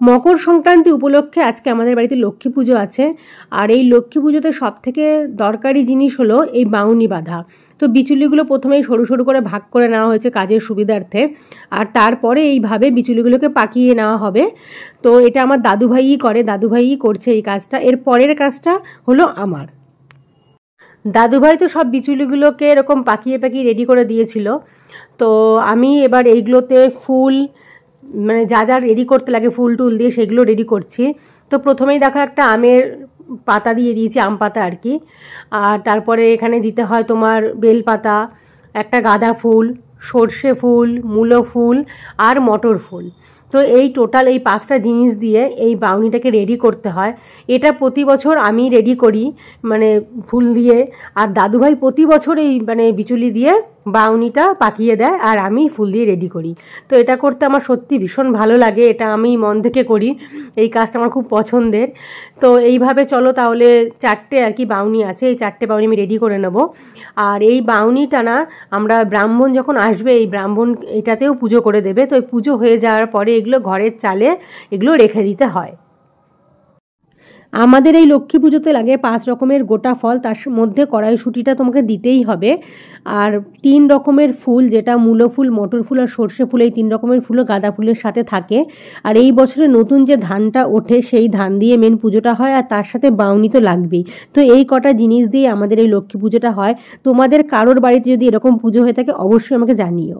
মকর সংক্রান্তি উপলক্ষে আজকে আমাদের বাড়িতে লক্ষ্মী পুজো আছে। আর এই লক্ষ্মী পুজোতে সবথেকে দরকারি জিনিস হলো এই বাউনি বাঁধা। তো বিচুলিগুলো প্রথমেই সরু সরু করে ভাগ করে নেওয়া হয়েছে কাজের সুবিধার্থে, আর তারপরে এইভাবে বিচুলিগুলোকে পাকিয়ে নেওয়া হবে। তো এটা আমার দাদুভাইই করে, দাদুভাইই করছে এই কাজটা। এর পরের কাজটা হলো আমার। দাদুভাই তো সব বিচুলিগুলোকে এরকম পাকিয়ে পাকিয়ে রেডি করে দিয়েছিল। তো আমি এবার এইগুলোতে ফুল, মানে যা যা রেডি করতে লাগে ফুল টুল দিয়ে সেগুলো রেডি করছি। তো প্রথমেই দেখো একটা আমের পাতা দিয়ে দিয়েছি, আম পাতা আর কি। আর তারপরে এখানে দিতে হয় তোমার বেল পাতা, একটা গাঁদা ফুল, সর্ষে ফুল, মূলো ফুল আর মটর ফুল। তো এই টোটাল এই 5টা জিনিস দিয়ে এই বাউনিটাকে রেডি করতে হয়। এটা প্রতি বছর আমি রেডি করি, মানে ফুল দিয়ে। আর দাদুভাই প্রতি বছর এই মানে বিচুলি দিয়ে বাউনিটা পাকিয়ে দেয়, আর আমি ফুল দিয়ে রেডি করি। তো এটা করতে আমার সত্যি ভীষণ ভালো লাগে, এটা আমি মন থেকে করি, এই কাজটা আমার খুব পছন্দের। তো এইভাবে চলো, তাহলে 4টে আর কি বাউনি আছে, এই 4টে বাউনি আমি রেডি করে নেব। আর এই বাউনিটা না, আমরা ব্রাহ্মণ যখন আসবে এই ব্রাহ্মণ এটাতেও পুজো করে দেবে। তো এই পুজো হয়ে যাওয়ার পরে এগুলো ঘরের চালে এগুলো রেখে দিতে হয়। আমাদের এই লক্ষ্মী পুজোতে লাগে 5 রকমের গোটা ফল, তার মধ্যে কড়াইশুঁটিটা তোমাকে দিতেই হবে। আর 3 রকমের ফুল, যেটা মূলো ফুল, মটর ফুল আর সর্ষে ফুল, এই 3 রকমের ফুলও গাঁদা ফুলের সাথে থাকে। আর এই বছরে নতুন যে ধানটা ওঠে সেই ধান দিয়ে মেন পুজোটা হয়, আর তার সাথে বাউনি তো লাগবেই। তো এই কটা জিনিস দিয়ে আমাদের এই লক্ষ্মী পুজোটা হয়। তোমাদের কারোর বাড়িতে যদি এরকম পুজো হয়ে থাকে অবশ্যই আমাকে জানিও।